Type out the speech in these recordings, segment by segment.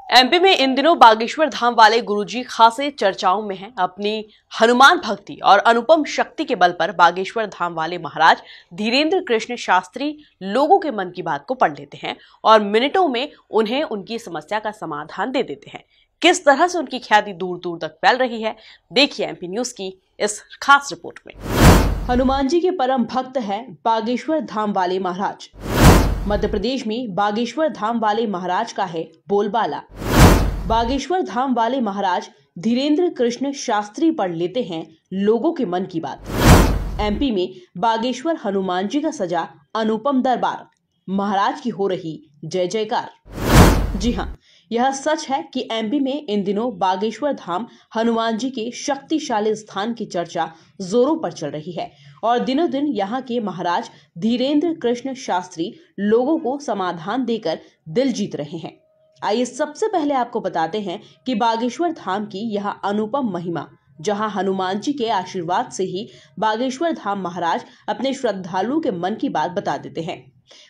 MP में इन दिनों बागेश्वर धाम वाले गुरुजी खासे चर्चाओं में हैं। अपनी हनुमान भक्ति और अनुपम शक्ति के बल पर बागेश्वर धाम वाले महाराज धीरेन्द्र कृष्ण शास्त्री लोगों के मन की बात को पढ़ लेते हैं और मिनटों में उन्हें उनकी समस्या का समाधान दे देते हैं। किस तरह से उनकी ख्याति दूर दूर तक फैल रही है, देखिए एमपी न्यूज की इस खास रिपोर्ट में। हनुमान जी के परम भक्त हैं बागेश्वर धाम वाले महाराज। मध्य प्रदेश में बागेश्वर धाम वाले महाराज का है बोलबाला। बागेश्वर धाम वाले महाराज धीरेन्द्र कृष्ण शास्त्री पढ़ लेते हैं लोगों के मन की बात। एमपी में बागेश्वर हनुमान जी का सजा अनुपम दरबार, महाराज की हो रही जय जयकार। जी हाँ, यह सच है कि एमपी में इन दिनों बागेश्वर धाम हनुमान जी के शक्तिशाली स्थान की चर्चा जोरों पर चल रही है और दिनों दिन यहाँ के महाराज धीरेन्द्र कृष्ण शास्त्री लोगों को समाधान देकर दिल जीत रहे हैं। आइए सबसे पहले आपको बताते हैं कि बागेश्वर धाम की यह अनुपम महिमा, जहां हनुमान जी के आशीर्वाद से ही बागेश्वर धाम महाराज अपने श्रद्धालुओं के मन की बात बता देते हैं।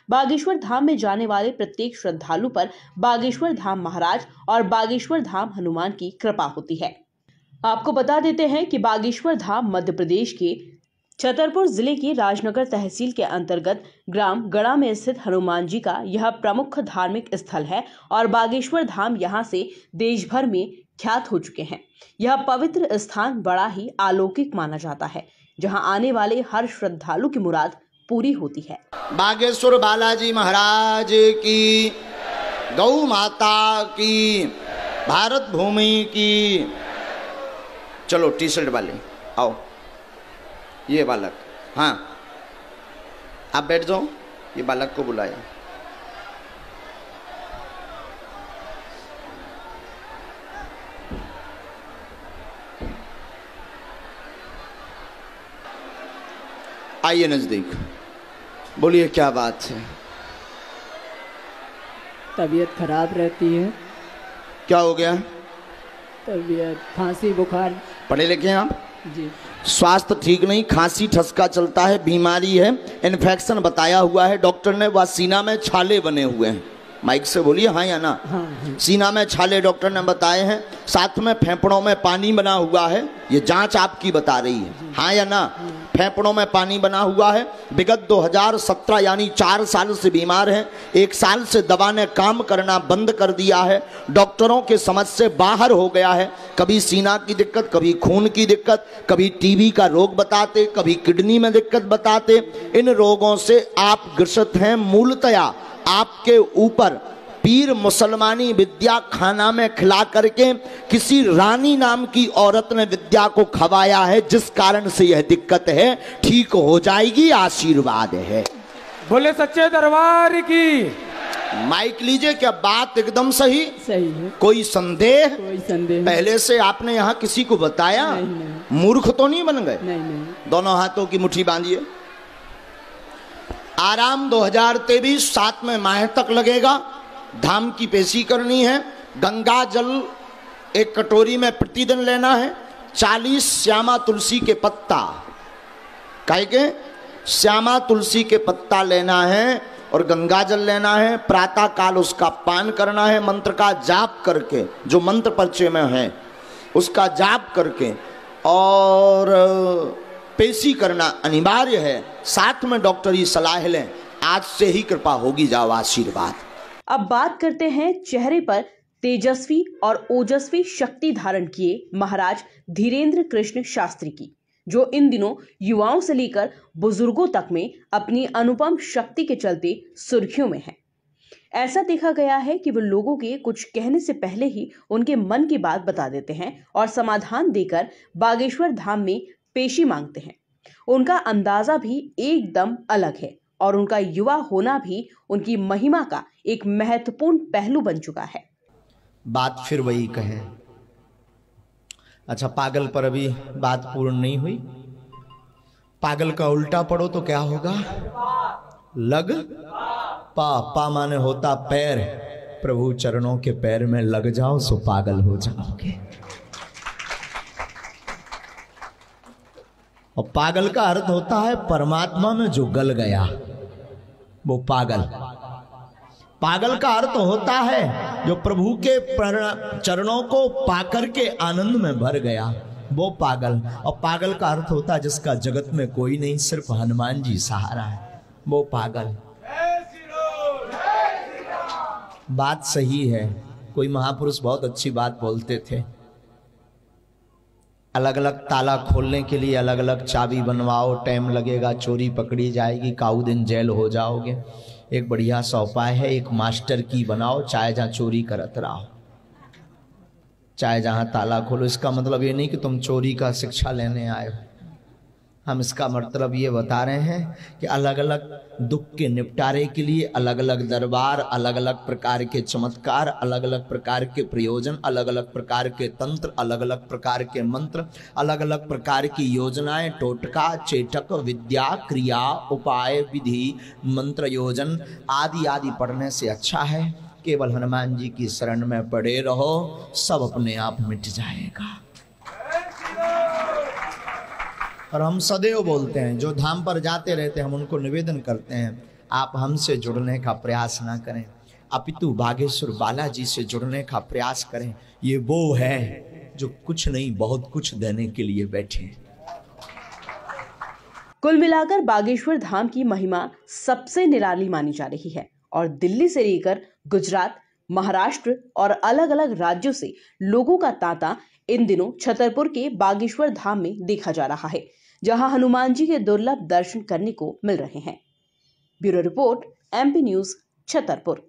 बागेश्वर धाम में जाने वाले प्रत्येक श्रद्धालु पर बागेश्वर धाम महाराज और बागेश्वर धाम हनुमान की कृपा होती है। आपको बता देते हैं कि बागेश्वर धाम मध्य प्रदेश के छतरपुर जिले के राजनगर तहसील के अंतर्गत ग्राम गड़ा में स्थित हनुमान जी का यह प्रमुख धार्मिक स्थल है और बागेश्वर धाम यहाँ से देश भर में ख्यात हो चुके हैं। यह पवित्र स्थान बड़ा ही अलौकिक माना जाता है, जहाँ आने वाले हर श्रद्धालु की मुराद पूरी होती है। बागेश्वर बालाजी महाराज की, गौ माता की, भारत भूमि की। चलो टी शर्ट वाले आओ, ये बालक, हाँ आप बैठ जाओ। ये बालक को बुलाया। आइए नजदीक, बोलिए क्या बात है। तबीयत खराब रहती है। क्या हो गया? तबीयत खांसी बुखार। पढ़े लिखे हैं आप? जी। स्वास्थ्य ठीक नहीं, खांसी ठसका चलता है, बीमारी है, इन्फेक्शन बताया हुआ है डॉक्टर ने। वह सीना में छाले बने हुए हैं। माइक से बोलिए हाँ या ना। हाँ। सीना में छाले डॉक्टर ने बताए हैं, साथ में फेफड़ों में पानी बना हुआ है। ये जांच आपकी बता रही है, हाँ या ना। फेफड़ों में पानी बना हुआ है। विगत 2017 यानी 4 साल से बीमार हैं। 1 साल से दवा ने काम करना बंद कर दिया है। डॉक्टरों के समझ से बाहर हो गया है। कभी सीना की दिक्कत, कभी खून की दिक्कत, कभी टीबी का रोग बताते, कभी किडनी में दिक्कत बताते। इन रोगों से आप ग्रसित हैं। मूलतया आपके ऊपर पीर मुसलमानी विद्या खाना में खिला करके किसी रानी नाम की औरत ने विद्या को खवाया है, जिस कारण से यह दिक्कत है। ठीक हो जाएगी, आशीर्वाद है। बोले सच्चे दरबार की। माइक लीजिए। क्या बात एकदम सही है। कोई संदेह? कोई संदेह पहले से आपने यहाँ किसी को बताया? नहीं। मूर्ख तो नहीं बन गए? नहीं। दोनों हाथों की मुट्ठी बांधिए। आराम 2023 7 में माह तक लगेगा। धाम की पेशी करनी है। गंगा जल एक कटोरी में प्रतिदिन लेना है। 40 श्यामा तुलसी के पत्ता, काहे के? श्यामा तुलसी के पत्ता लेना है और गंगा जल लेना है। प्रातः काल उसका पान करना है। मंत्र का जाप करके, जो मंत्र परिचय में है उसका जाप करके, और पेशी करना अनिवार्य है। साथ में डॉक्टरी सलाह लें। आज से ही कृपा होगी, जाओ आशीर्वाद। अब बात करते हैं चेहरे पर तेजस्वी और ओजस्वी शक्ति धारण किए महाराज धीरेन्द्र कृष्ण शास्त्री की, जो इन दिनों युवाओं से लेकर बुजुर्गों तक में अपनी अनुपम शक्ति के चलते सुर्खियों में है। ऐसा देखा गया है कि वो लोगों के कुछ कहने से पहले ही उनके मन की बात बता देते हैं और समाधान देकर बागेश्वर धाम में पेशी मांगते हैं। उनका अंदाजा भी एकदम अलग है और उनका युवा होना भी उनकी महिमा का एक महत्वपूर्ण पहलू बन चुका है। बात फिर वही कहें। अच्छा, पागल पर अभी बात पूर्ण नहीं हुई। पागल का उल्टा पढ़ो तो क्या होगा? लग पा। पा माने होता पैर। प्रभु चरणों के पैर में लग जाओ सो पागल हो जाओगे। और पागल का अर्थ होता है परमात्मा में जो गल गया, वो पागल। पागल का अर्थ होता है जो प्रभु के चरणों को पाकर के आनंद में भर गया वो पागल। और पागल का अर्थ होता है जिसका जगत में कोई नहीं, सिर्फ हनुमान जी सहारा है, वो पागल। बात सही है। कोई महापुरुष बहुत अच्छी बात बोलते थे, अलग अलग ताला खोलने के लिए अलग अलग चाबी बनवाओ, टाइम लगेगा, चोरी पकड़ी जाएगी, काऊ दिन जेल हो जाओगे। एक बढ़िया सा उपाय है, एक मास्टर की बनाओ, चाहे जहाँ चोरी करत रहो, चाहे जहाँ ताला खोलो। इसका मतलब ये नहीं कि तुम चोरी का शिक्षा लेने आए हो, हम इसका मतलब ये बता रहे हैं कि अलग अलग दुख के निपटारे के लिए अलग अलग दरबार, अलग अलग प्रकार के चमत्कार, अलग अलग प्रकार के प्रयोजन, अलग अलग प्रकार के तंत्र, अलग अलग प्रकार के मंत्र, अलग अलग प्रकार की योजनाएं, टोटका, चेटक, विद्या, क्रिया, उपाय, विधि, मंत्र योजन आदि आदि पढ़ने से अच्छा है केवल हनुमान जी की शरण में पड़े रहो, सब अपने आप मिट जाएगा। और हम सदैव बोलते हैं, जो धाम पर जाते रहते हैं हम उनको निवेदन करते हैं, आप हमसे जुड़ने का प्रयास ना करें, अपितु बागेश्वर बालाजी से जुड़ने का प्रयास करें। ये वो है जो कुछ नहीं बहुत कुछ देने के लिए बैठे हैं। कुल मिलाकर बागेश्वर धाम की महिमा सबसे निराली मानी जा रही है और दिल्ली से लेकर गुजरात, महाराष्ट्र और अलग अलग राज्यों से लोगों का तांता इन दिनों छतरपुर के बागेश्वर धाम में देखा जा रहा है, जहां हनुमान जी के दुर्लभ दर्शन करने को मिल रहे हैं। Bureau report, MP news, Chhatarpur.